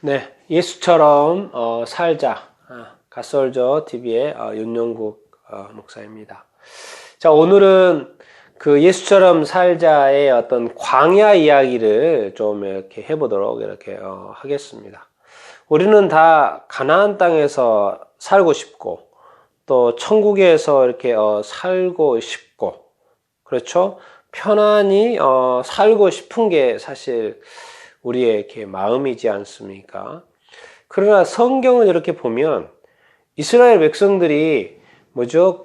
네, 예수처럼 살자. 갓솔저 TV의 윤영국 목사입니다. 자, 오늘은 그 예수처럼 살자의 어떤 광야 이야기를 좀 이렇게 해보도록 이렇게 하겠습니다. 우리는 다 가나안 땅에서 살고 싶고 또 천국에서 이렇게 살고 싶고, 그렇죠? 편안히 살고 싶은 게 사실 우리의 이렇게 마음이지 않습니까? 그러나 성경을 이렇게 보면 이스라엘 백성들이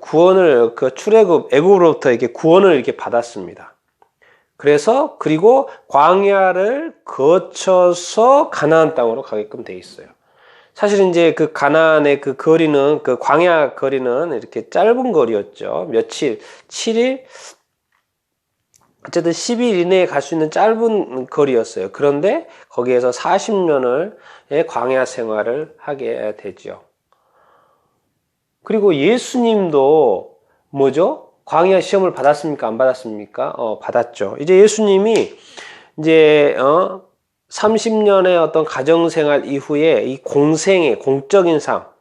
구원을 출애굽 애굽으로부터 이렇게 구원을 이렇게 받았습니다. 그래서 그리고 광야를 거쳐서 가나안 땅으로 가게끔 돼 있어요. 사실 이제 그 가나안의 그 거리는, 그 광야 거리는 이렇게 짧은 거리였죠. 며칠, 7일, 어쨌든 10일 이내에 갈 수 있는 짧은 거리였어요. 그런데 거기에서 40년을 광야 생활을 하게 되죠. 그리고 예수님도 광야 시험을 받았습니까? 안 받았습니까? 받았죠. 이제 예수님이 이제 30년의 어떤 가정생활 이후에 이 공적인 삶,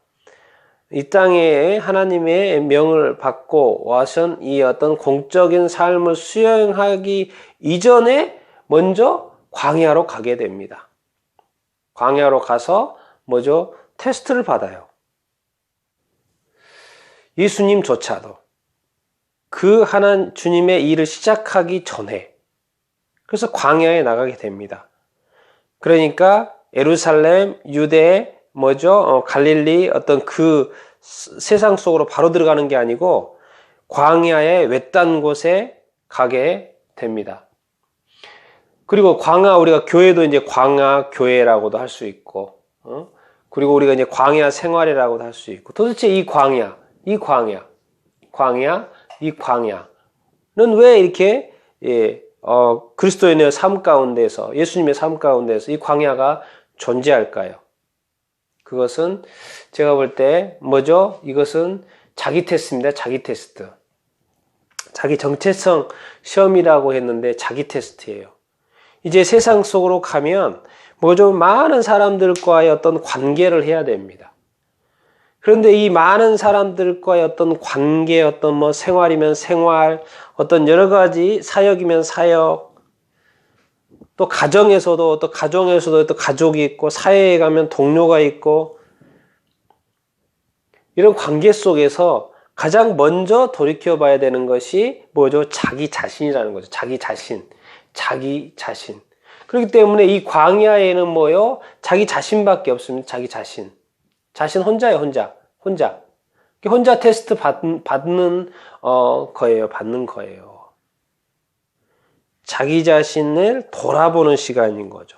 이 땅에 하나님의 명을 받고 와선 이 어떤 공적인 삶을 수행하기 이전에 먼저 광야로 가게 됩니다. 광야로 가서 테스트를 받아요. 예수님조차도 그 주님의 일을 시작하기 전에, 그래서 광야에 나가게 됩니다. 그러니까 예루살렘, 유대, 갈릴리 어떤 그 세상 속으로 바로 들어가는 게 아니고 광야의 외딴 곳에 가게 됩니다. 그리고 우리가 교회도 이제 광야 교회라고도 할 수 있고, 그리고 우리가 이제 광야 생활이라고도 할 수 있고, 도대체 이 광야는 왜 이렇게, 그리스도인의 삶 가운데서, 예수님의 삶 가운데서 이 광야가 존재할까요? 그것은 제가 볼 때 이것은 자기 테스트입니다. 자기 테스트. 자기 정체성 시험이라고 했는데 자기 테스트예요. 이제 세상 속으로 가면 많은 사람들과의 어떤 관계를 해야 됩니다. 그런데 이 많은 사람들과의 어떤 관계, 생활이면 생활, 어떤 여러 가지 사역이면 사역, 또 가정에서도 또 가족이 있고, 사회에 가면 동료가 있고, 이런 관계 속에서 가장 먼저 돌이켜 봐야 되는 것이 자기 자신이라는 거죠. 자기 자신. 그렇기 때문에 이 광야에는 자기 자신밖에 없습니다. 자기 자신 혼자예요. 혼자 테스트 받는 거예요. 자기 자신을 돌아보는 시간인 거죠.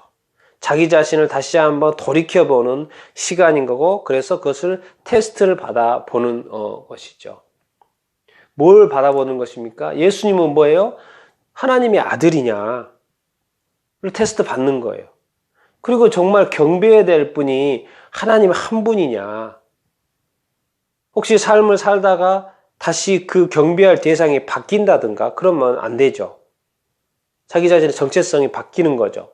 자기 자신을 다시 한번 돌이켜보는 시간인 거고, 그래서 그것을 테스트를 받아보는 것이죠. 뭘 받아보는 것입니까? 예수님은 뭐예요? 하나님의 아들이냐를 테스트 받는 거예요. 그리고 정말 경배해야 될 분이 하나님 한 분이냐. 혹시 삶을 살다가 다시 그 경배할 대상이 바뀐다든가 그러면 안 되죠. 자기 자신의 정체성이 바뀌는 거죠.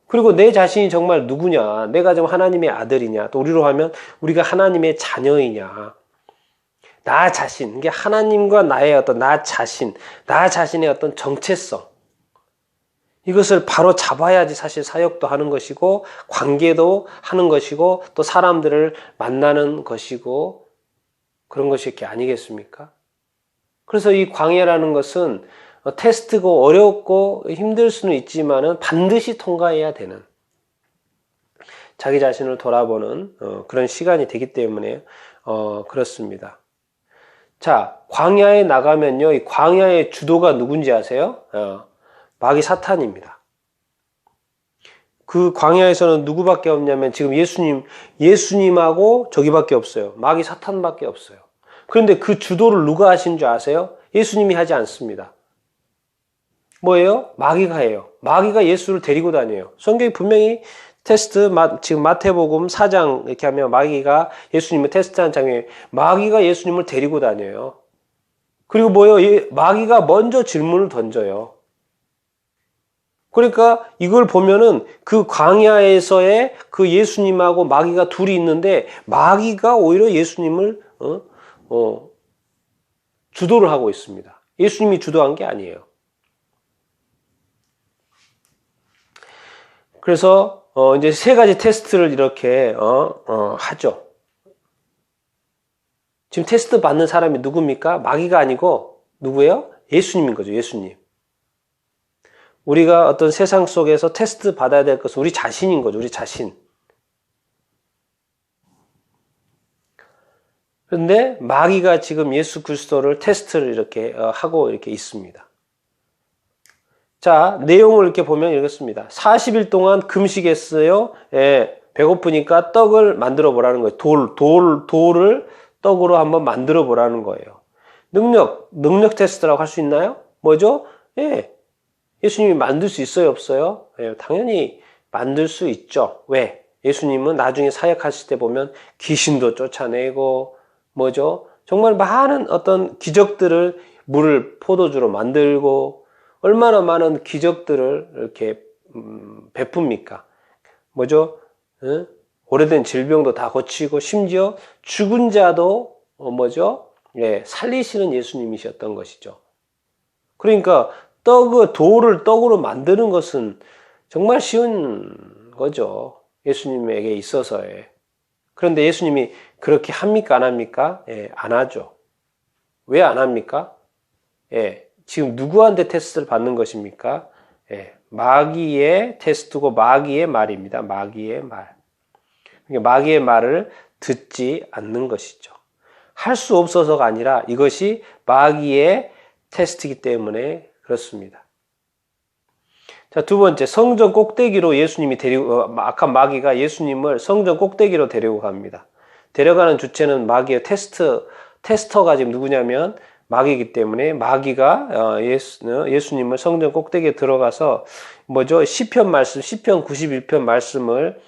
그리고 내 자신이 정말 누구냐, 내가 좀 하나님의 아들이냐, 또 우리로 하면 우리가 하나님의 자녀이냐, 나 자신, 이게 하나님과 나의 어떤 나 자신의 어떤 정체성, 이것을 바로 잡아야지 사실 사역도 하는 것이고, 관계도 하는 것이고, 또 사람들을 만나는 것이고, 그런 것이 이렇게 아니겠습니까? 그래서 이 광야라는 것은 테스트고 어렵고 힘들 수는 있지만은 반드시 통과해야 되는, 자기 자신을 돌아보는 그런 시간이 되기 때문에 그렇습니다. 자, 광야에 나가면요, 이 광야의 주도가 누군지 아세요? 마귀 사탄입니다. 그 광야에서는 누구밖에 없냐면 지금 예수님하고 저기밖에 없어요. 마귀 사탄밖에 없어요. 그런데 그 주도를 누가 하신 줄 아세요? 예수님이 하지 않습니다. 뭐예요? 마귀가 해요. 마귀가 예수를 데리고 다녀요. 성경이 분명히 지금 마태복음 4장 이렇게 하면 마귀가 예수님을 테스트한 장면에 마귀가 예수님을 데리고 다녀요. 그리고 마귀가 먼저 질문을 던져요. 그러니까 이걸 보면은 그 광야에서의 그 예수님하고 마귀가 둘이 있는데 마귀가 오히려 예수님을 주도를 하고 있습니다. 예수님이 주도한 게 아니에요. 그래서 이제 세 가지 테스트를 이렇게 하죠. 지금 테스트 받는 사람이 누굽니까? 마귀가 아니고 누구예요? 예수님인 거죠. 예수님. 우리가 어떤 세상 속에서 테스트 받아야 될 것은 우리 자신인 거죠. 우리 자신. 그런데 마귀가 지금 예수 그리스도를 테스트를 이렇게 하고 이렇게 있습니다. 자, 내용을 이렇게 보면 이렇습니다. 40일 동안 금식했어요. 예, 배고프니까 떡을 만들어 보라는 거예요. 돌을 떡으로 한번 만들어 보라는 거예요. 능력 테스트라고 할 수 있나요? 뭐죠? 예. 예수님이 만들 수 있어요, 없어요? 예, 당연히 만들 수 있죠. 왜? 예수님은 나중에 사역하실 때 보면 귀신도 쫓아내고, 뭐죠? 정말 많은 어떤 기적들을 물을 포도주로 만들고, 얼마나 많은 기적들을 이렇게 베풉니까? 뭐죠? 예? 오래된 질병도 다 고치고, 심지어 죽은 자도, 뭐죠? 예, 살리시는 예수님이셨던 것이죠. 그러니까, 돌을 떡으로 만드는 것은 정말 쉬운 거죠. 예수님에게 있어서의. 그런데 예수님이 그렇게 합니까? 안 합니까? 예, 안 하죠. 왜 안 합니까? 예, 지금 누구한테 테스트를 받는 것입니까? 예, 마귀의 테스트고 마귀의 말입니다. 마귀의 말. 마귀의 말을 듣지 않는 것이죠. 할 수 없어서가 아니라 이것이 마귀의 테스트이기 때문에 그렇습니다. 자, 두 번째, 성전 꼭대기로 예수님이 악한 마귀가 예수님을 성전 꼭대기로 데리고 갑니다. 데려가는 주체는 마귀의 테스터가 지금 누구냐면 마귀이기 때문에 마귀가 예수님을 성전 꼭대기에 들어가서 뭐죠? 시편 91편 말씀을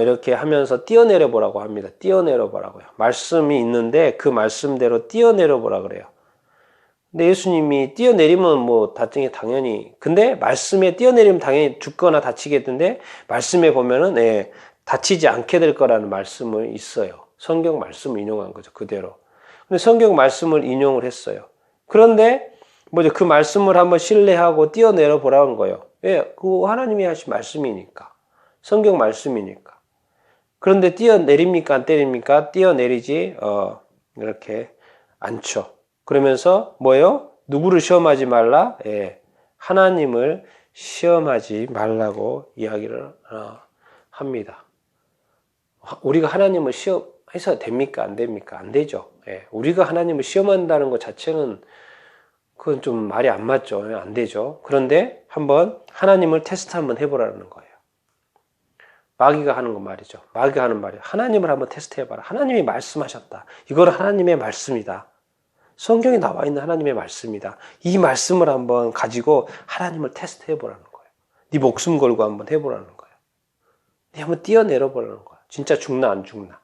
이렇게 하면서 뛰어내려 보라고 합니다. 뛰어내려 보라고요. 말씀이 있는데 그 말씀대로 뛰어내려 보라 그래요. 근데 예수님이 뛰어내리면 뭐 당연히 근데 말씀에 뛰어내리면 당연히 죽거나 다치겠는데 말씀에 보면은 다치지 않게 될 거라는 말씀을 있어요. 성경 말씀을 인용한 거죠. 그대로. 근데 성경 말씀을 인용을 했어요. 그런데 뭐죠? 그 말씀을 한번 신뢰하고 뛰어내려 보라는 거예요. 왜? 그 하나님이 하신 말씀이니까. 성경 말씀이니까. 그런데 뛰어내립니까? 안 때립니까? 뛰어내리지 이렇게 않죠. 그러면서 뭐예요? 누구를 시험하지 말라? 예, 하나님을 시험하지 말라고 이야기를 합니다. 우리가 하나님을 시험해서 됩니까? 안 됩니까? 안 되죠. 예, 우리가 하나님을 시험한다는 것 자체는 그건 좀 말이 안 맞죠. 안 되죠. 그런데 한번 하나님을 테스트 한번 해보라는 거예요. 마귀가 하는 거 말이죠. 마귀가 하는 말이에요. 하나님을 한번 테스트 해봐라. 하나님이 말씀하셨다. 이거는 하나님의 말씀이다. 성경에 나와 있는 하나님의 말씀이다. 이 말씀을 한번 가지고 하나님을 테스트 해보라는 거예요. 네 목숨 걸고 한번 해보라는 거예요. 네 한번 뛰어내려 보라는 거예요. 진짜 죽나 안 죽나.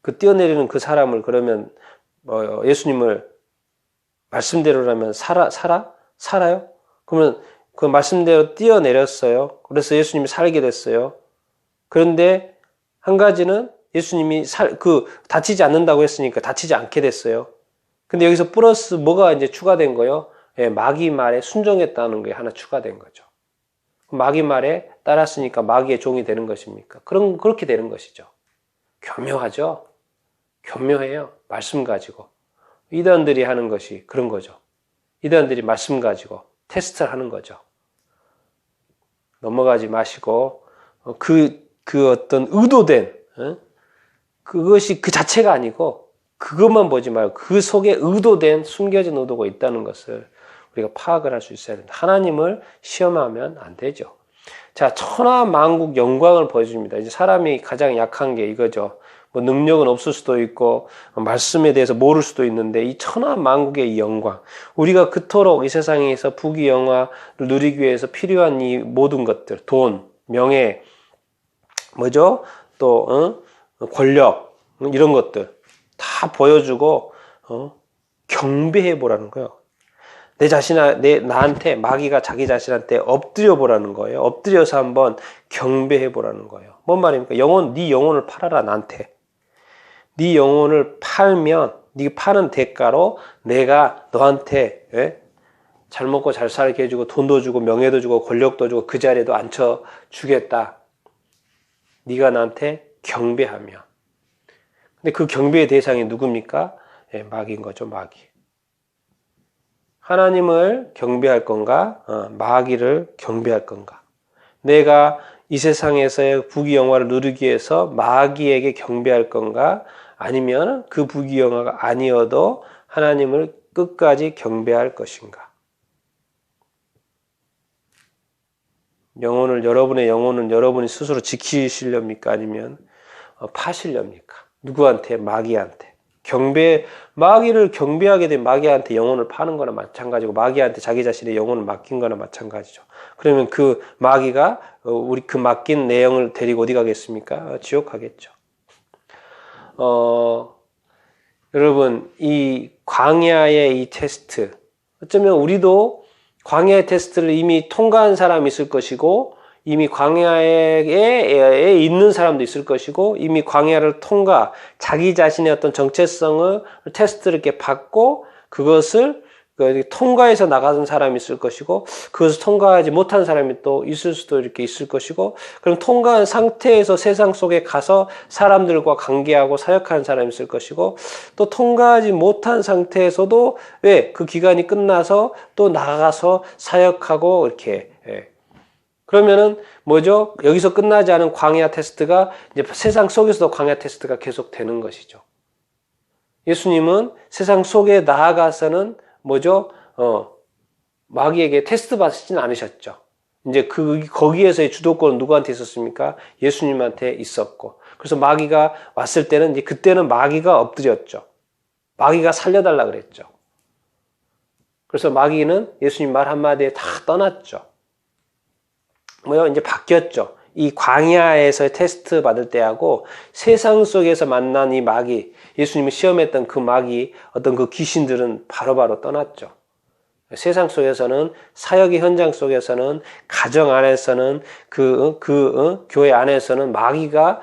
그 뛰어내리는 그 사람을 그러면 예수님을 말씀대로라면 살아요? 그러면 그 말씀대로 뛰어내렸어요. 그래서 예수님이 살게 됐어요. 그런데 한 가지는 예수님이 다치지 않는다고 했으니까 다치지 않게 됐어요. 근데 여기서 플러스 뭐가 이제 추가된 거예요? 예, 마귀 말에 순종했다는 게 하나 추가된 거죠. 마귀 말에 따랐으니까 마귀의 종이 되는 것입니까? 그렇게 되는 것이죠. 교묘하죠? 교묘해요. 말씀 가지고. 이단들이 하는 것이 그런 거죠. 이단들이 말씀 가지고 테스트를 하는 거죠. 넘어가지 마시고, 그 어떤 의도된, 그것이 그 자체가 아니고 그것만 보지 말고 그 속에 의도된 숨겨진 의도가 있다는 것을 우리가 파악을 할 수 있어야 된다. 하나님을 시험하면 안 되죠. 자, 천하만국 영광을 보여줍니다. 이제 사람이 가장 약한 게 이거죠. 뭐 능력은 없을 수도 있고 말씀에 대해서 모를 수도 있는데 이 천하만국의 이 영광, 우리가 그토록 이 세상에서 부귀영화를 누리기 위해서 필요한 이 모든 것들, 돈, 명예, 뭐죠? 또 권력 이런 것들 다 보여주고 경배해 보라는 거예요. 나한테, 마귀가 자기 자신한테 엎드려 보라는 거예요. 엎드려서 한번 경배해 보라는 거예요. 뭔 말입니까? 네 영혼을 팔아라, 나한테. 네 영혼을 팔면, 네 파는 대가로 내가 너한테, 잘 먹고 잘 살게 해주고, 돈도 주고, 명예도 주고, 권력도 주고, 그 자리에도 앉혀주겠다. 네가 나한테 경배하며. 근데 그 경배의 대상이 누굽니까? 마귀인 거죠, 마귀. 하나님을 경배할 건가? 마귀를 경배할 건가? 내가 이 세상에서의 부귀영화를 누리기 위해서 마귀에게 경배할 건가? 아니면 그 부귀영화가 아니어도 하나님을 끝까지 경배할 것인가? 여러분의 영혼은 여러분이 스스로 지키시렵니까? 아니면 파시렵니까? 누구한테? 마귀한테. 마귀를 경배하게 된 마귀한테 영혼을 파는 거나 마찬가지고, 마귀한테 자기 자신의 영혼을 맡긴 거나 마찬가지죠. 그러면 그 마귀가 그 맡긴 내용을 데리고 어디 가겠습니까? 지옥 가겠죠. 여러분, 이 광야의 이 테스트, 어쩌면 우리도 광야의 테스트를 이미 통과한 사람이 있을 것이고, 이미 광야에 있는 사람도 있을 것이고, 이미 광야를 자기 자신의 어떤 정체성을 테스트를 이렇게 받고, 그것을 통과해서 나가는 사람이 있을 것이고, 그것을 통과하지 못한 사람이 또 있을 수도 이렇게 있을 것이고, 그럼 통과한 상태에서 세상 속에 가서 사람들과 관계하고 사역하는 사람이 있을 것이고, 또 통과하지 못한 상태에서도 그 기간이 끝나서 또 나가서 사역하고 이렇게, 그러면은 뭐죠? 여기서 끝나지 않은 광야 테스트가 이제 세상 속에서도 광야 테스트가 계속 되는 것이죠. 예수님은 세상 속에 나아가서는 뭐죠? 마귀에게 테스트 받으시진 않으셨죠. 이제 거기에서의 주도권은 누구한테 있었습니까? 예수님한테 있었고. 그래서 마귀가 왔을 때는 이제 그때는 마귀가 엎드렸죠. 마귀가 살려달라 그랬죠. 그래서 마귀는 예수님 말 한마디에 다 떠났죠. 이제 바뀌었죠. 이 광야에서의 테스트 받을 때하고 세상 속에서 만난 이 마귀, 예수님이 시험했던 그 마귀, 어떤 그 귀신들은 바로바로 떠났죠. 세상 속에서는, 사역의 현장 속에서는, 가정 안에서는, 교회 안에서는 마귀가,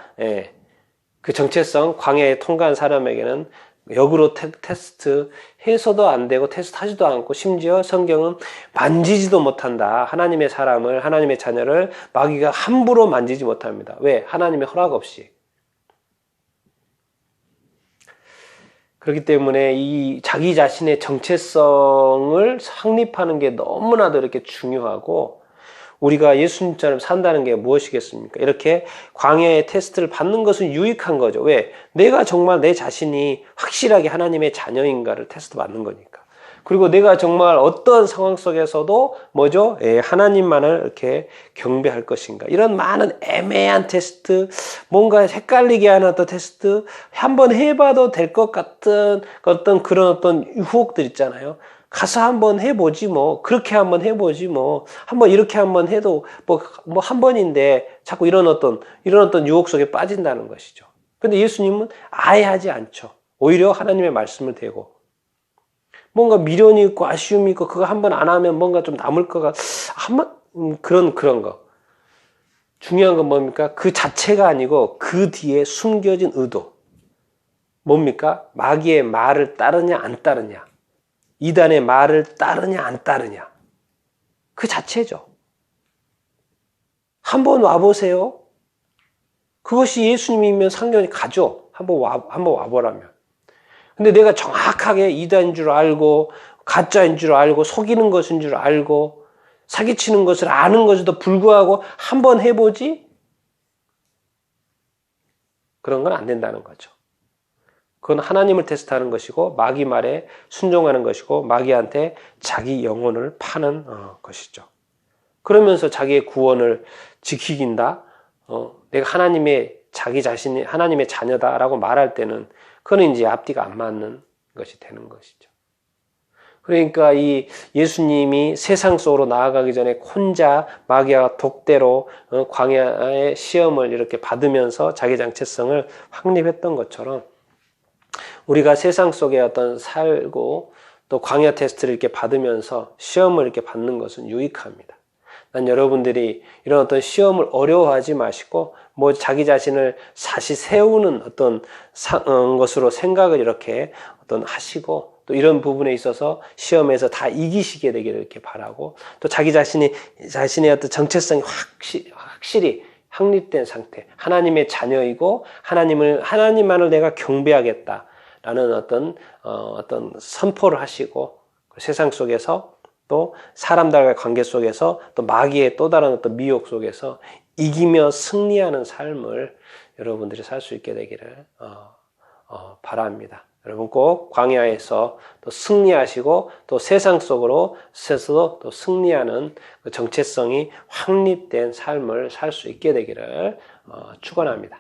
그 정체성, 광야에 통과한 사람에게는 역으로 테스트 해서도 안 되고 테스트 하지도 않고, 심지어 성경은 만지지도 못한다. 하나님의 사람을, 하나님의 자녀를 마귀가 함부로 만지지 못합니다. 왜? 하나님의 허락 없이. 그렇기 때문에 이 자기 자신의 정체성을 확립하는 게 너무나도 이렇게 중요하고, 우리가 예수님처럼 산다는 게 무엇이겠습니까? 이렇게 광야의 테스트를 받는 것은 유익한 거죠. 왜? 내가 정말 내 자신이 확실하게 하나님의 자녀인가를 테스트 받는 거니까. 그리고 내가 정말 어떤 상황 속에서도 뭐죠? 하나님만을 이렇게 경배할 것인가. 이런 많은 애매한 테스트, 뭔가 헷갈리게 하는 어떤 테스트, 한번 해봐도 될 것 같은 그런 어떤 유혹들 있잖아요. 가서 한번 해보지 뭐, 그렇게 한번 해보지 뭐, 한번 이렇게 한번 해도 뭐 한 번인데 자꾸 이런 어떤 유혹 속에 빠진다는 것이죠. 근데 예수님은 아예 하지 않죠. 오히려 하나님의 말씀을 대고, 뭔가 미련이 있고 아쉬움이 있고 그거 한번 안 하면 뭔가 좀 남을 거가 그런 거. 중요한 건 뭡니까? 그 자체가 아니고 그 뒤에 숨겨진 의도. 뭡니까? 마귀의 말을 따르냐 안 따르냐. 이단의 말을 따르냐 안 따르냐. 그 자체죠. 한번 와보세요. 그것이 예수님이면 상관이 가죠. 한번 와보라면. 근데 내가 정확하게 이단인 줄 알고, 가짜인 줄 알고, 속이는 것인 줄 알고, 사기치는 것을 아는 것에도 불구하고 한번 해보지? 그런 건 안 된다는 거죠. 그건 하나님을 테스트하는 것이고, 마귀 말에 순종하는 것이고, 마귀한테 자기 영혼을 파는 것이죠. 그러면서 자기의 구원을 지키긴다. 내가 자기 자신이 하나님의 자녀다라고 말할 때는 그건 이제 앞뒤가 안 맞는 것이 되는 것이죠. 그러니까 이 예수님이 세상 속으로 나아가기 전에 혼자 마귀와 독대로 광야의 시험을 이렇게 받으면서 자기 정체성을 확립했던 것처럼, 우리가 세상 속에 살고 또 광야 테스트를 이렇게 받으면서 시험을 이렇게 받는 것은 유익합니다. 난 여러분들이 이런 어떤 시험을 어려워하지 마시고 뭐 자기 자신을 다시 세우는 어떤 것으로 생각을 이렇게 어떤 하시고 또 이런 부분에 있어서 시험에서 다 이기시게 되기를 이렇게 바라고 또 자기 자신의 어떤 정체성이 확실히 확립된 상태, 하나님의 자녀이고 하나님만을 내가 경배하겠다라는 어떤 선포를 하시고 세상 속에서 또 사람들과의 관계 속에서 또 마귀의 또 다른 어떤 미혹 속에서 이기며 승리하는 삶을 여러분들이 살 수 있게 되기를 바랍니다. 여러분 꼭 광야에서 또 승리하시고 또 세상 속으로 스스로 또 승리하는 그 정체성이 확립된 삶을 살 수 있게 되기를 축원합니다.